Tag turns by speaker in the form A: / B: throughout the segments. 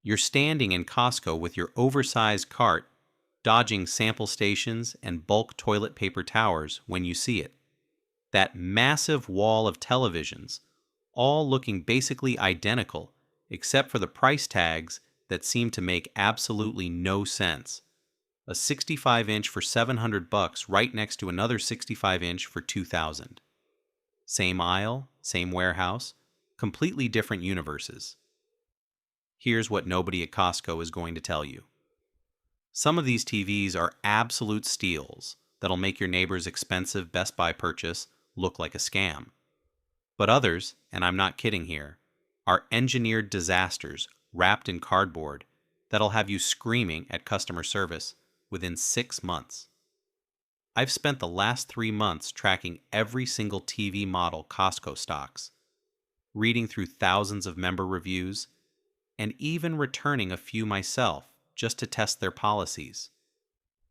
A: You're standing in Costco with your oversized cart, dodging sample stations and bulk toilet paper towers when you see it. That massive wall of televisions, all looking basically identical, except for the price tags that seem to make absolutely no sense. A 65-inch for $700 right next to another 65-inch for $2,000. Same aisle, same warehouse, completely different universes. Here's what nobody at Costco is going to tell you. Some of these TVs are absolute steals that'll make your neighbor's expensive Best Buy purchase look like a scam. But others, and I'm not kidding here, are engineered disasters wrapped in cardboard that'll have you screaming at customer service within 6 months. I've spent the last 3 months tracking every single TV model Costco stocks, reading through thousands of member reviews, and even returning a few myself just to test their policies.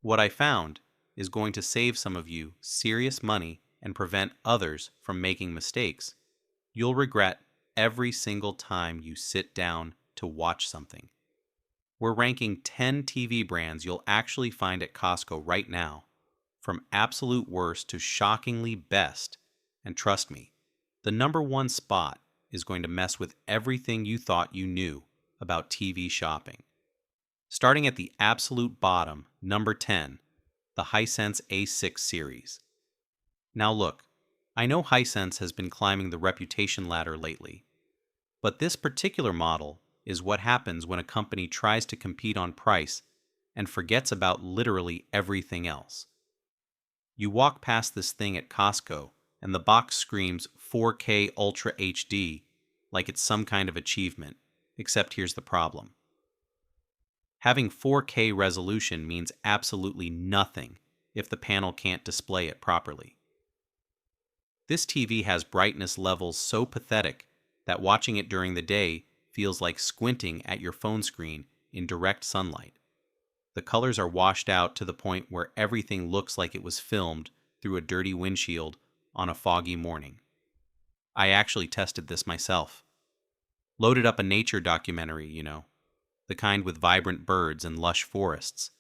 A: What I found is going to save some of you serious money and prevent others from making mistakes you'll regret every single time you sit down to watch something. We're ranking 10 TV brands you'll actually find at Costco right now, from absolute worst to shockingly best, and trust me, the number one spot is going to mess with everything you thought you knew about TV shopping. Starting at the absolute bottom, number 10, the Hisense A6 series. Now look, I know Hisense has been climbing the reputation ladder lately, but this particular model is what happens when a company tries to compete on price and forgets about literally everything else. You walk past this thing at Costco and the box screams 4K Ultra HD like it's some kind of achievement, except here's the problem. Having 4K resolution means absolutely nothing if the panel can't display it properly. This TV has brightness levels so pathetic that watching it during the day feels like squinting at your phone screen in direct sunlight. The colors are washed out to the point where everything looks like it was filmed through a dirty windshield on a foggy morning. I actually tested this myself. Loaded up a nature documentary, the kind with vibrant birds and lush forests.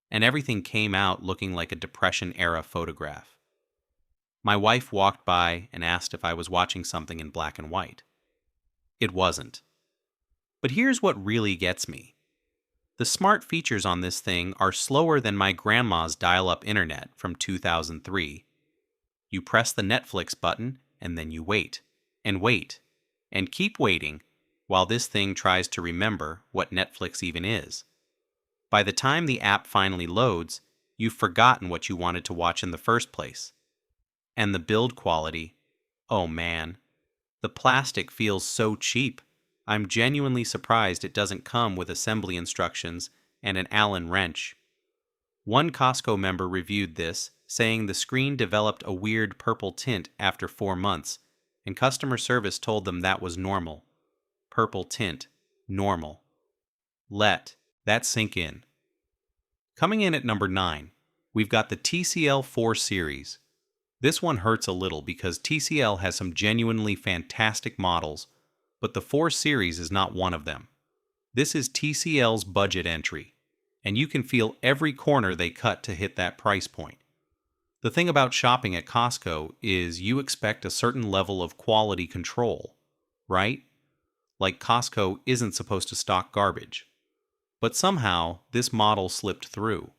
A: And everything came out looking like a Depression-era photograph. My wife walked by and asked if I was watching something in black and white. It wasn't. But here's what really gets me. The smart features on this thing are slower than my grandma's dial-up internet from 2003. You press the Netflix button and then you wait, and wait, and keep waiting while this thing tries to remember what Netflix even is. By the time the app finally loads, you've forgotten what you wanted to watch in the first place. And the build quality, oh man, the plastic feels so cheap. I'm genuinely surprised it doesn't come with assembly instructions and an Allen wrench. One Costco member reviewed this, saying the screen developed a weird purple tint after 4 months, and customer service told them that was normal. Purple tint, normal. Let that sink in. Coming in at number 9, we've got the TCL 4 series. This one hurts a little because TCL has some genuinely fantastic models, but the 4 series is not one of them. This is TCL's budget entry, and you can feel every corner they cut to hit that price point. The thing about shopping at Costco is you expect a certain level of quality control, right? Like Costco isn't supposed to stock garbage. But somehow, this model slipped through.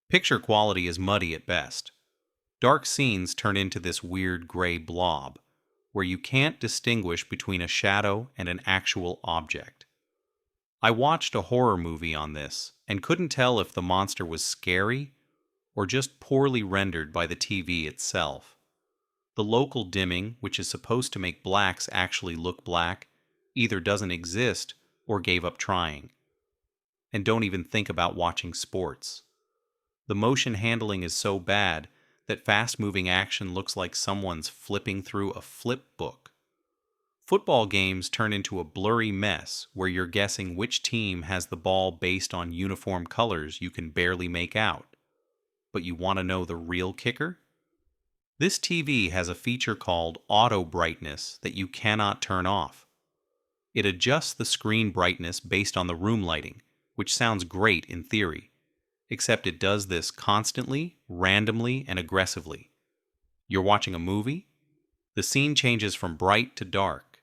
A: Picture quality is muddy at best. Dark scenes turn into this weird gray blob, where you can't distinguish between a shadow and an actual object. I watched a horror movie on this, and couldn't tell if the monster was scary or just poorly rendered by the TV itself. The local dimming, which is supposed to make blacks actually look black, either doesn't exist or gave up trying. And don't even think about watching sports. The motion handling is so bad that fast-moving action looks like someone's flipping through a flip book. Football games turn into a blurry mess where you're guessing which team has the ball based on uniform colors you can barely make out. But you want to know the real kicker? This TV has a feature called auto brightness that you cannot turn off. It adjusts the screen brightness based on the room lighting, which sounds great in theory, except it does this constantly, randomly, and aggressively. You're watching a movie? The scene changes from bright to dark,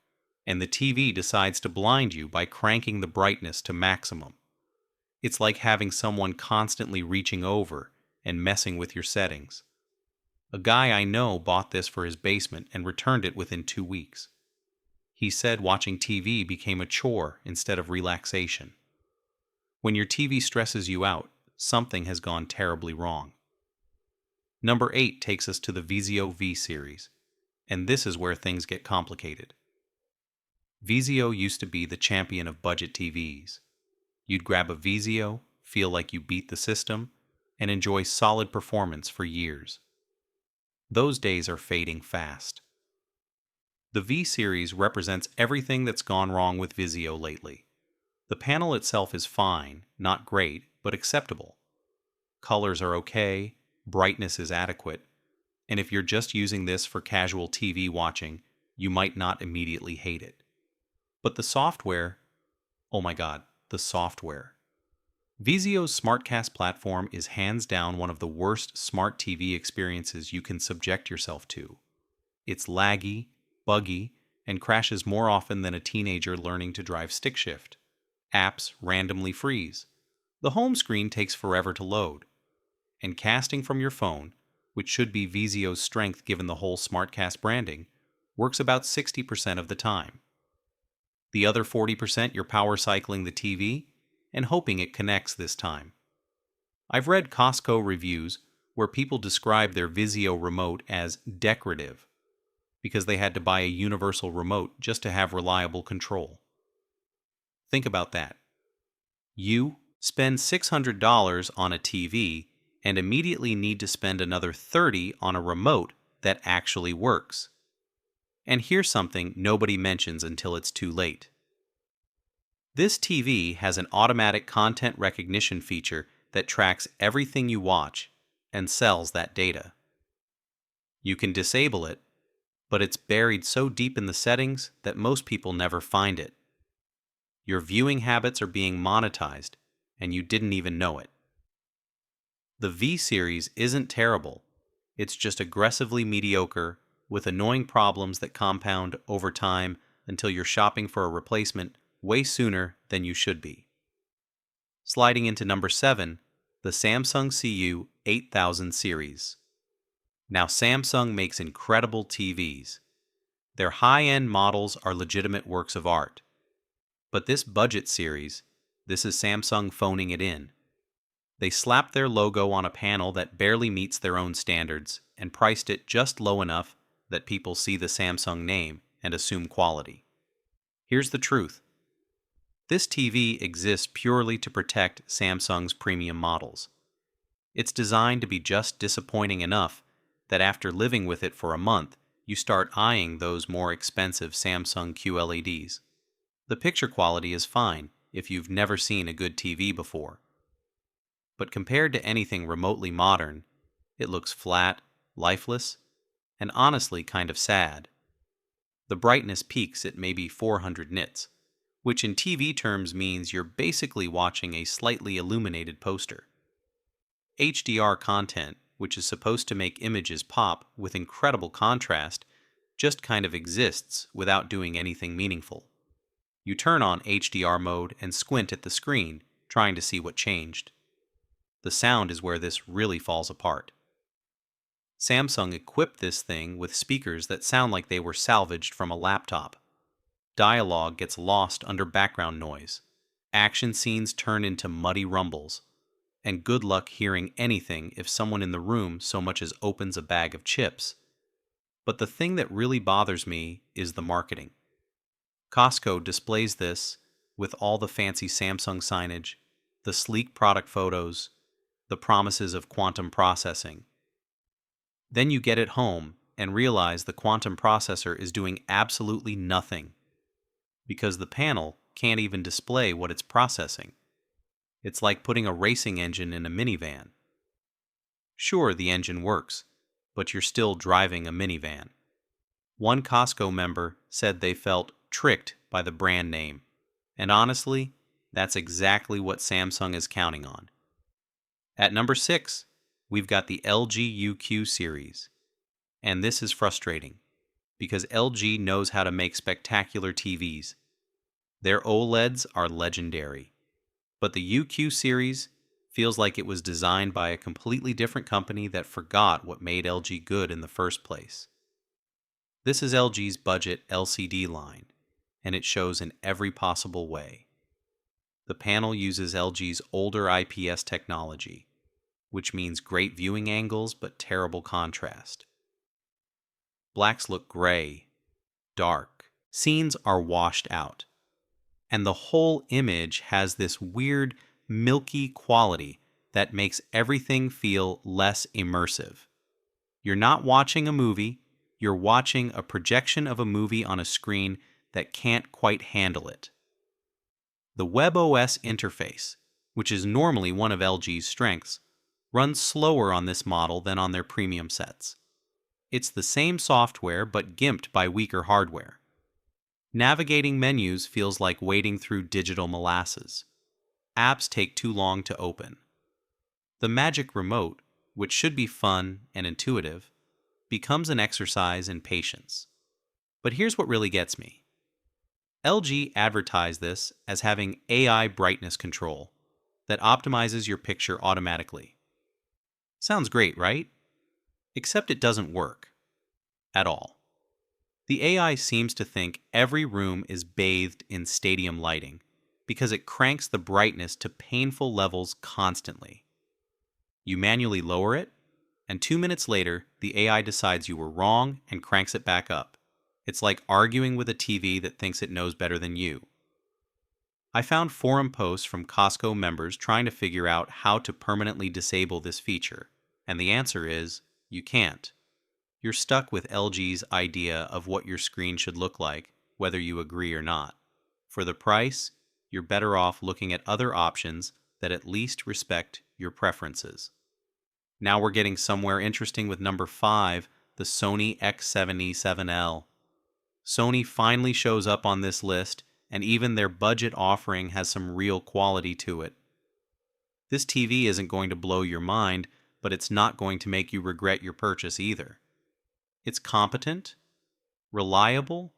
A: and the TV decides to blind you by cranking the brightness to maximum. It's like having someone constantly reaching over and messing with your settings. A guy I know bought this for his basement and returned it within 2 weeks. He said watching TV became a chore instead of relaxation. When your TV stresses you out, something has gone terribly wrong. Number 8 takes us to the Vizio V series, and this is where things get complicated. Vizio used to be the champion of budget TVs. You'd grab a Vizio, feel like you beat the system, and enjoy solid performance for years. Those days are fading fast. The V series represents everything that's gone wrong with Vizio lately. The panel itself is fine, not great, but acceptable. Colors are okay, brightness is adequate, and if you're just using this for casual TV watching, you might not immediately hate it. But the software, oh my god, the software. Vizio's SmartCast platform is hands down one of the worst smart TV experiences you can subject yourself to. It's laggy, buggy, and crashes more often than a teenager learning to drive stick shift. Apps randomly freeze. The home screen takes forever to load. And casting from your phone, which should be Vizio's strength given the whole SmartCast branding, works about 60% of the time. The other 40% you're power cycling the TV and hoping it connects this time. I've read Costco reviews where people describe their Vizio remote as decorative because they had to buy a universal remote just to have reliable control. Think about that. You spend $600 on a TV and immediately need to spend another $30 on a remote that actually works. And here's something nobody mentions until it's too late. This TV has an automatic content recognition feature that tracks everything you watch and sells that data. You can disable it, but it's buried so deep in the settings that most people never find it. Your viewing habits are being monetized, and you didn't even know it. The V series isn't terrible, it's just aggressively mediocre with annoying problems that compound over time until you're shopping for a replacement way sooner than you should be. Sliding into number 7, the Samsung CU 8000 series. Now Samsung makes incredible TVs. Their high-end models are legitimate works of art. But this budget series, this is Samsung phoning it in. They slapped their logo on a panel that barely meets their own standards and priced it just low enough that people see the Samsung name and assume quality. Here's the truth. This TV exists purely to protect Samsung's premium models. It's designed to be just disappointing enough that after living with it for a month, you start eyeing those more expensive Samsung QLEDs. The picture quality is fine if you've never seen a good TV before. But compared to anything remotely modern, it looks flat, lifeless, and honestly kind of sad. The brightness peaks at maybe 400 nits, which in TV terms means you're basically watching a slightly illuminated poster. HDR content, which is supposed to make images pop with incredible contrast, just kind of exists without doing anything meaningful. You turn on HDR mode and squint at the screen, trying to see what changed. The sound is where this really falls apart. Samsung equipped this thing with speakers that sound like they were salvaged from a laptop. Dialogue gets lost under background noise. Action scenes turn into muddy rumbles. And good luck hearing anything if someone in the room so much as opens a bag of chips. But the thing that really bothers me is the marketing. Costco displays this with all the fancy Samsung signage, the sleek product photos, the promises of quantum processing. Then you get it home and realize the quantum processor is doing absolutely nothing because the panel can't even display what it's processing. It's like putting a racing engine in a minivan. Sure, the engine works, but you're still driving a minivan. One Costco member said they felt tricked by the brand name. And honestly, that's exactly what Samsung is counting on. At number 6, we've got the LG UQ series. And this is frustrating, because LG knows how to make spectacular TVs. Their OLEDs are legendary. But the UQ series feels like it was designed by a completely different company that forgot what made LG good in the first place. This is LG's budget LCD line, and it shows in every possible way. The panel uses LG's older IPS technology, which means great viewing angles but terrible contrast. Blacks look gray, dark, scenes are washed out, and the whole image has this weird, milky quality that makes everything feel less immersive. You're not watching a movie, you're watching a projection of a movie on a screen that can't quite handle it. The WebOS interface, which is normally one of LG's strengths, runs slower on this model than on their premium sets. It's the same software but gimped by weaker hardware. Navigating menus feels like wading through digital molasses. Apps take too long to open. The Magic Remote, which should be fun and intuitive, becomes an exercise in patience. But here's what really gets me. LG advertised this as having AI brightness control that optimizes your picture automatically. Sounds great, right? Except it doesn't work. At all. The AI seems to think every room is bathed in stadium lighting because it cranks the brightness to painful levels constantly. You manually lower it, and 2 minutes later, the AI decides you were wrong and cranks it back up. It's like arguing with a TV that thinks it knows better than you. I found forum posts from Costco members trying to figure out how to permanently disable this feature, and the answer is, you can't. You're stuck with LG's idea of what your screen should look like, whether you agree or not. For the price, you're better off looking at other options that at least respect your preferences. Now we're getting somewhere interesting with number 5, the Sony X77L. Sony finally shows up on this list, and even their budget offering has some real quality to it. This TV isn't going to blow your mind, but it's not going to make you regret your purchase either. It's competent, reliable,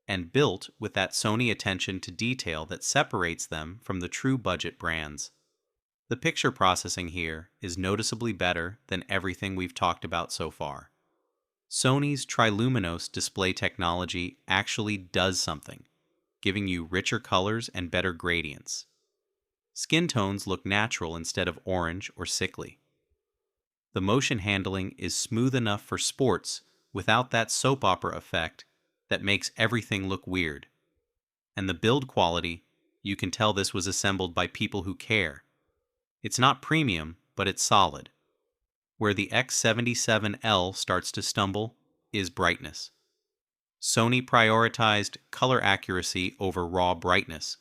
A: and built with that Sony attention to detail that separates them from the true budget brands. The picture processing here is noticeably better than everything we've talked about so far. Sony's Triluminos display technology actually does something, giving you richer colors and better gradients. Skin tones look natural instead of orange or sickly. The motion handling is smooth enough for sports without that soap opera effect that makes everything look weird. And the build quality, you can tell this was assembled by people who care. It's not premium, but it's solid. Where the X77L starts to stumble is brightness. Sony prioritized color accuracy over raw brightness,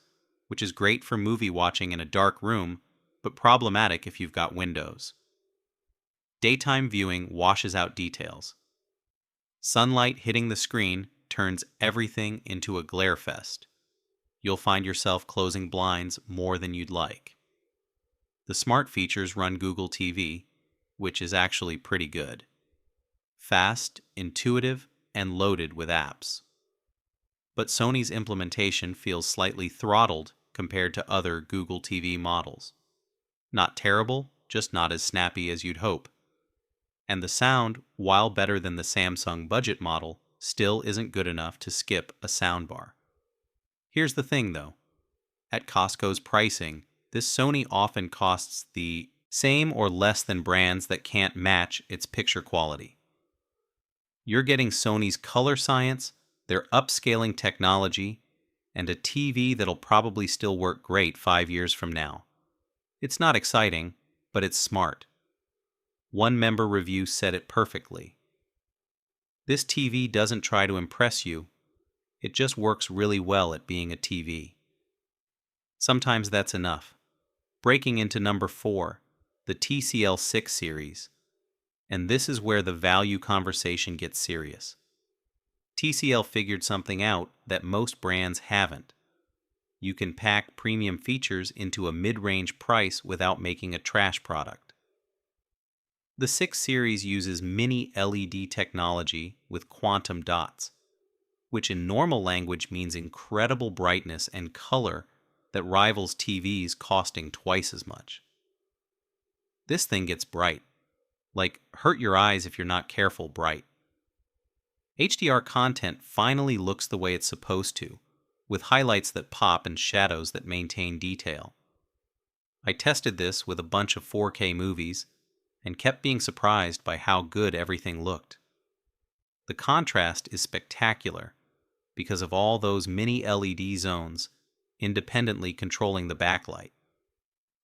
A: which is great for movie watching in a dark room, but problematic if you've got windows. Daytime viewing washes out details. Sunlight hitting the screen turns everything into a glare fest. You'll find yourself closing blinds more than you'd like. The smart features run Google TV, which is actually pretty good. Fast, intuitive, and loaded with apps. But Sony's implementation feels slightly throttled compared to other Google TV models. Not terrible, just not as snappy as you'd hope. And the sound, while better than the Samsung budget model, still isn't good enough to skip a soundbar. Here's the thing though. At Costco's pricing, this Sony often costs the same or less than brands that can't match its picture quality. You're getting Sony's color science, their upscaling technology, and a TV that'll probably still work great 5 years from now. It's not exciting, but it's smart. One member review said it perfectly. This TV doesn't try to impress you, it just works really well at being a TV. Sometimes that's enough. Breaking into number 4, the TCL6 series. And this is where the value conversation gets serious. TCL figured something out that most brands haven't. You can pack premium features into a mid-range price without making a trash product. The 6 series uses mini LED technology with quantum dots, which in normal language means incredible brightness and color that rivals TVs costing twice as much. This thing gets bright, like hurt your eyes if you're not careful bright. HDR content finally looks the way it's supposed to, with highlights that pop and shadows that maintain detail. I tested this with a bunch of 4K movies and kept being surprised by how good everything looked. The contrast is spectacular because of all those mini LED zones independently controlling the backlight.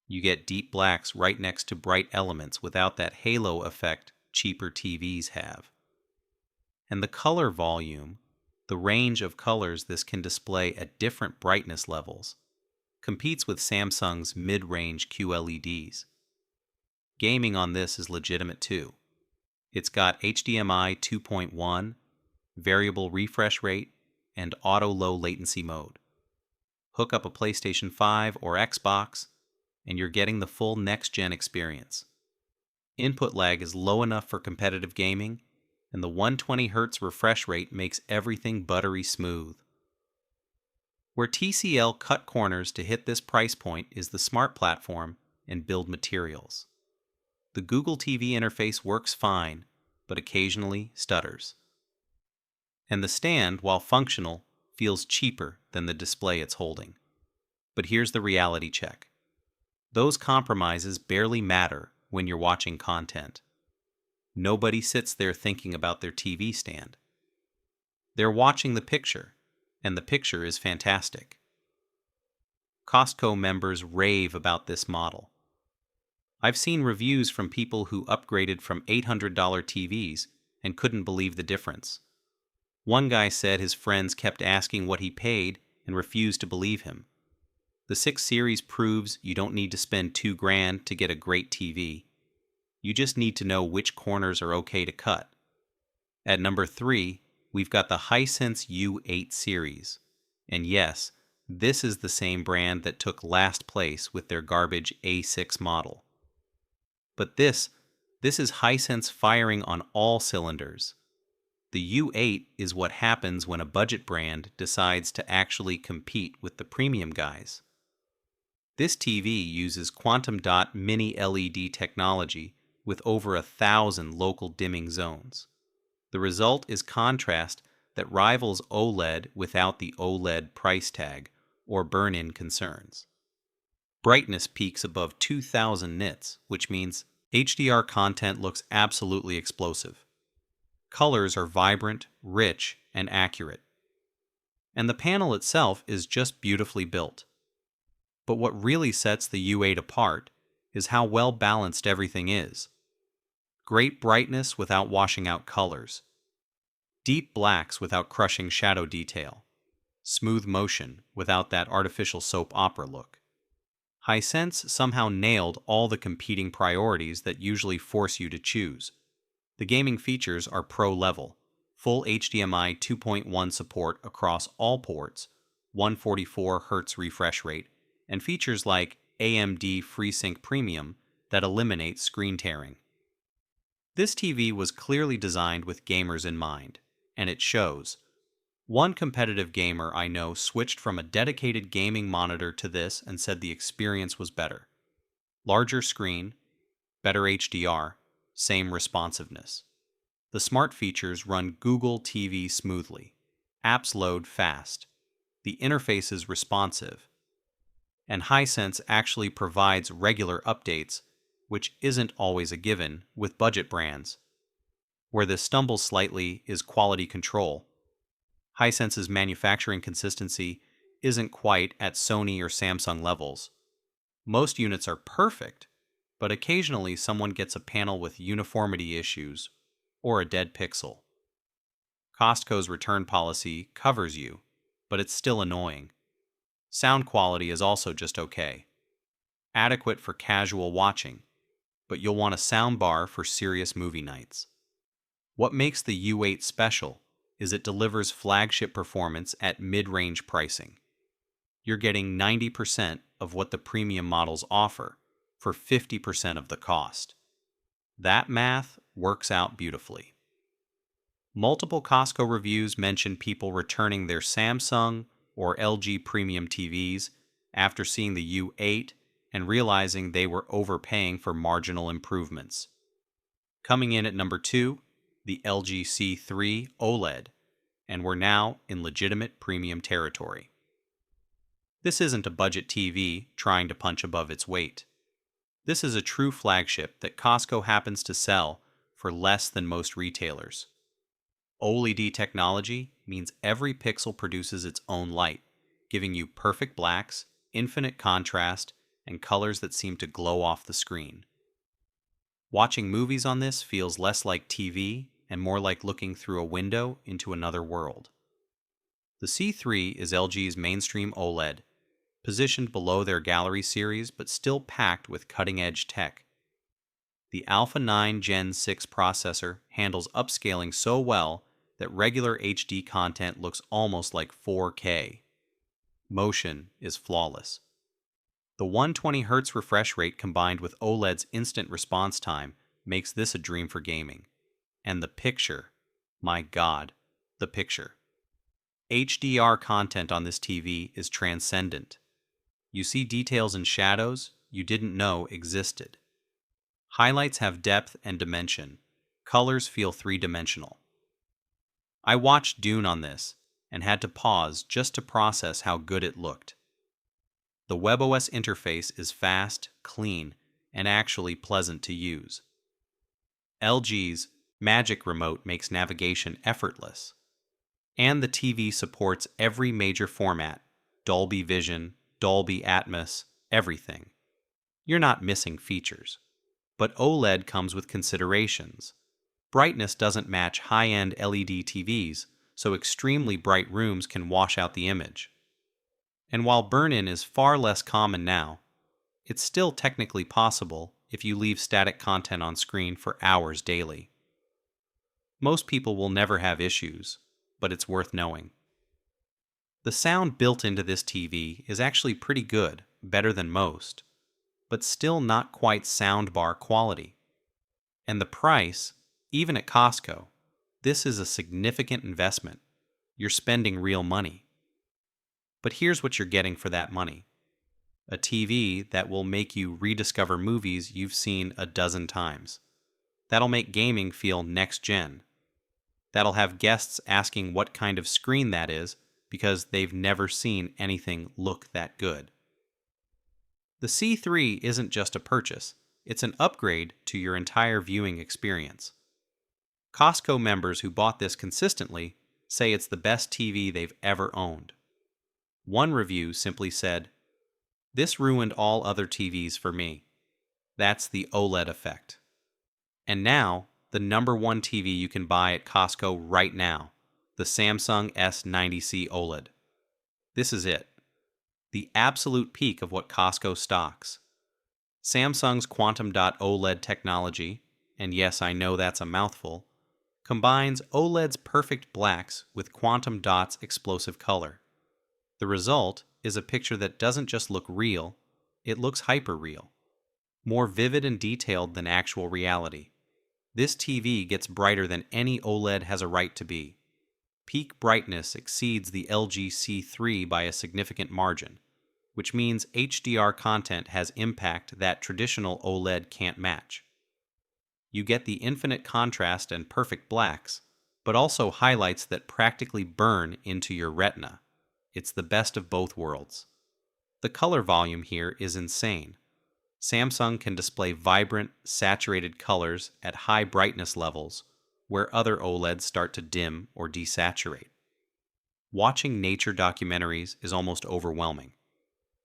A: You get deep blacks right next to bright elements without that halo effect cheaper TVs have. And the color volume, the range of colors this can display at different brightness levels, competes with Samsung's mid-range QLEDs. Gaming on this is legitimate too. It's got HDMI 2.1, variable refresh rate, and auto low latency mode. Hook up a PlayStation 5 or Xbox, and you're getting the full next-gen experience. Input lag is low enough for competitive gaming, and the 120Hz refresh rate makes everything buttery smooth. Where TCL cut corners to hit this price point is the smart platform and build materials. The Google TV interface works fine, but occasionally stutters. And the stand, while functional, feels cheaper than the display it's holding. But here's the reality check. Those compromises barely matter when you're watching content. Nobody sits there thinking about their TV stand. They're watching the picture, and the picture is fantastic. Costco members rave about this model. I've seen reviews from people who upgraded from $800 TVs and couldn't believe the difference. One guy said his friends kept asking what he paid and refused to believe him. The 6 series proves you don't need to spend $2,000 to get a great TV. You just need to know which corners are okay to cut. At number 3, we've got the Hisense U8 series. And yes, this is the same brand that took last place with their garbage A6 model. But this is Hisense firing on all cylinders. The U8 is what happens when a budget brand decides to actually compete with the premium guys. This TV uses quantum dot mini LED technology with over 1,000 local dimming zones. The result is contrast that rivals OLED without the OLED price tag or burn-in concerns. Brightness peaks above 2,000 nits, which means HDR content looks absolutely explosive. Colors are vibrant, rich, and accurate. And the panel itself is just beautifully built. But what really sets the U8 apart is how well balanced everything is. Great brightness without washing out colors. Deep blacks without crushing shadow detail. Smooth motion without that artificial soap opera look. Hisense somehow nailed all the competing priorities that usually force you to choose. The gaming features are pro-level. Full HDMI 2.1 support across all ports, 144Hz refresh rate, and features like AMD FreeSync Premium that eliminate screen tearing. This TV was clearly designed with gamers in mind, and it shows. One competitive gamer I know switched from a dedicated gaming monitor to this and said the experience was better. Larger screen, better HDR, same responsiveness. The smart features run Google TV smoothly. Apps load fast. The interface is responsive. And Hisense actually provides regular updates, which isn't always a given with budget brands. Where this stumbles slightly is quality control. Hisense's manufacturing consistency isn't quite at Sony or Samsung levels. Most units are perfect, but occasionally someone gets a panel with uniformity issues or a dead pixel. Costco's return policy covers you, but it's still annoying. Sound quality is also just okay. Adequate for casual watching, but you'll want a sound bar for serious movie nights. What makes the U8 special is it delivers flagship performance at mid-range pricing. You're getting 90% of what the premium models offer for 50% of the cost. That math works out beautifully. Multiple Costco reviews mention people returning their Samsung or LG premium TVs after seeing the U8 and realizing they were overpaying for marginal improvements. Coming in at number 2, the LG C3 OLED, and we're now in legitimate premium territory. This isn't a budget TV trying to punch above its weight. This is a true flagship that Costco happens to sell for less than most retailers. OLED technology means every pixel produces its own light, giving you perfect blacks, infinite contrast, and colors that seem to glow off the screen. Watching movies on this feels less like TV and more like looking through a window into another world. The C3 is LG's mainstream OLED, positioned below their Gallery series but still packed with cutting-edge tech. The Alpha 9 Gen 6 processor handles upscaling so well that regular HD content looks almost like 4K. Motion is flawless. The 120Hz refresh rate combined with OLED's instant response time makes this a dream for gaming. And the picture, my God, the picture. HDR content on this TV is transcendent. You see details and shadows you didn't know existed. Highlights have depth and dimension. Colors feel three-dimensional. I watched Dune on this and had to pause just to process how good it looked. The WebOS interface is fast, clean, and actually pleasant to use. LG's Magic Remote makes navigation effortless. And the TV supports every major format: Dolby Vision, Dolby Atmos, everything. You're not missing features. But OLED comes with considerations. Brightness doesn't match high-end LED TVs, so extremely bright rooms can wash out the image. And while burn-in is far less common now, it's still technically possible if you leave static content on screen for hours daily. Most people will never have issues, but it's worth knowing. The sound built into this TV is actually pretty good, better than most, but still not quite soundbar quality. And the price, even at Costco, this is a significant investment. You're spending real money. But here's what you're getting for that money. A TV that will make you rediscover movies you've seen a dozen times. That'll make gaming feel next-gen. That'll have guests asking what kind of screen that is because they've never seen anything look that good. The C3 isn't just a purchase, it's an upgrade to your entire viewing experience. Costco members who bought this consistently say it's the best TV they've ever owned. One review simply said, "This ruined all other TVs for me." That's the OLED effect. And now, the number one TV you can buy at Costco right now, the Samsung S90C OLED. This is it. The absolute peak of what Costco stocks. Samsung's Quantum Dot OLED technology, and yes, I know that's a mouthful, combines OLED's perfect blacks with Quantum Dot's explosive color. The result is a picture that doesn't just look real, it looks hyper-real. More vivid and detailed than actual reality. This TV gets brighter than any OLED has a right to be. Peak brightness exceeds the LG C3 by a significant margin, which means HDR content has impact that traditional OLED can't match. You get the infinite contrast and perfect blacks, but also highlights that practically burn into your retina. It's the best of both worlds. The color volume here is insane. Samsung can display vibrant, saturated colors at high brightness levels, where other OLEDs start to dim or desaturate. Watching nature documentaries is almost overwhelming.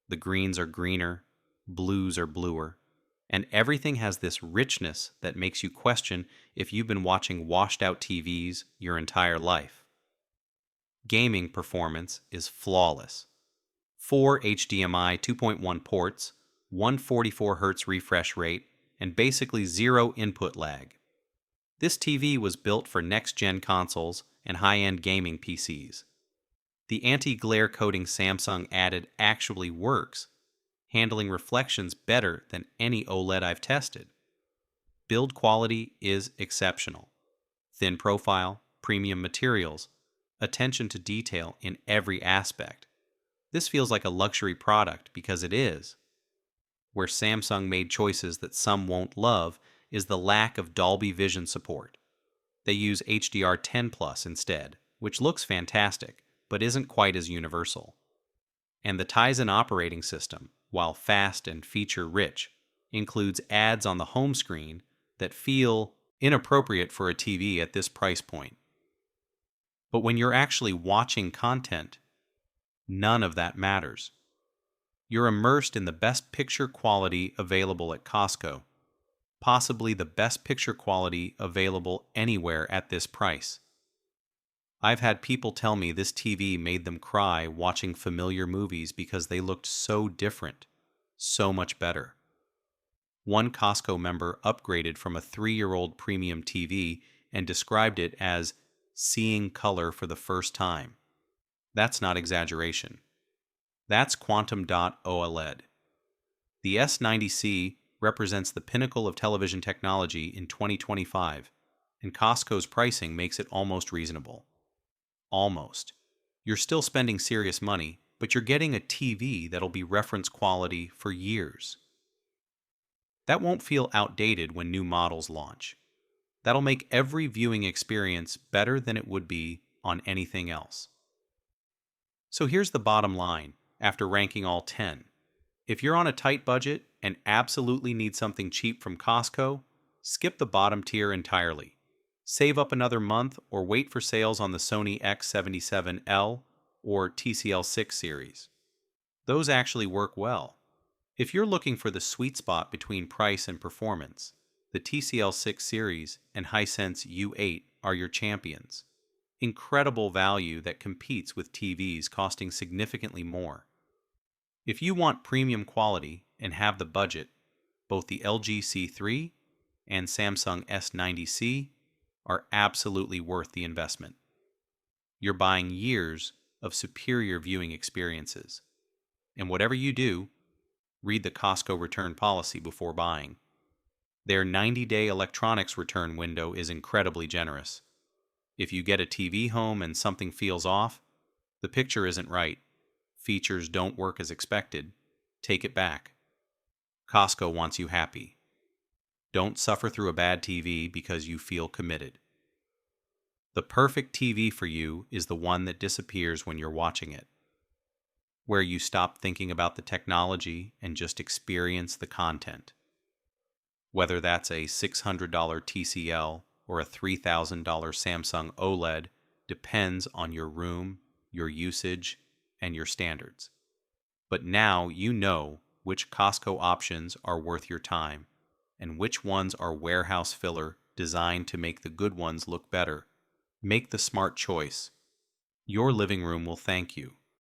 A: The greens are greener, blues are bluer, and everything has this richness that makes you question if you've been watching washed-out TVs your entire life. Gaming performance is flawless. 4 HDMI 2.1 ports, 144Hz refresh rate, and basically zero input lag. This TV was built for next-gen consoles and high-end gaming PCs. The anti-glare coating Samsung added actually works, handling reflections better than any OLED I've tested. Build quality is exceptional. Thin profile, premium materials, attention to detail in every aspect. This feels like a luxury product because it is. Where Samsung made choices that some won't love is the lack of Dolby Vision support. They use HDR10 Plus instead, which looks fantastic, but isn't quite as universal. And the Tizen operating system, while fast and feature-rich, includes ads on the home screen that feel inappropriate for a TV at this price point. But when you're actually watching content, none of that matters. You're immersed in the best picture quality available at Costco, possibly the best picture quality available anywhere at this price. I've had people tell me this TV made them cry watching familiar movies because they looked so different, so much better. One Costco member upgraded from a 3-year-old premium TV and described it as seeing color for the first time. That's not exaggeration. That's quantum dot OLED. The S90C represents the pinnacle of television technology in 2025, and Costco's pricing makes it almost reasonable. Almost. You're still spending serious money, but you're getting a TV that'll be reference quality for years. That won't feel outdated when new models launch. That'll make every viewing experience better than it would be on anything else. So here's the bottom line after ranking all 10. If you're on a tight budget and absolutely need something cheap from Costco, skip the bottom tier entirely. Save up another month or wait for sales on the Sony X77L or TCL6 series. Those actually work well. If you're looking for the sweet spot between price and performance, the TCL6 series and Hisense U8 are your champions. Incredible value that competes with TVs costing significantly more. If you want premium quality and have the budget, both the LG C3 and Samsung S90C are absolutely worth the investment. You're buying years of superior viewing experiences. And whatever you do, read the Costco return policy before buying. Their 90-day electronics return window is incredibly generous. If you get a TV home and something feels off, the picture isn't right, features don't work as expected, take it back. Costco wants you happy. Don't suffer through a bad TV because you feel committed. The perfect TV for you is the one that disappears when you're watching it, where you stop thinking about the technology and just experience the content. Whether that's a $600 TCL or a $3,000 Samsung OLED depends on your room, your usage, and your standards. But now you know which Costco options are worth your time and which ones are warehouse filler designed to make the good ones look better. Make the smart choice. Your living room will thank you.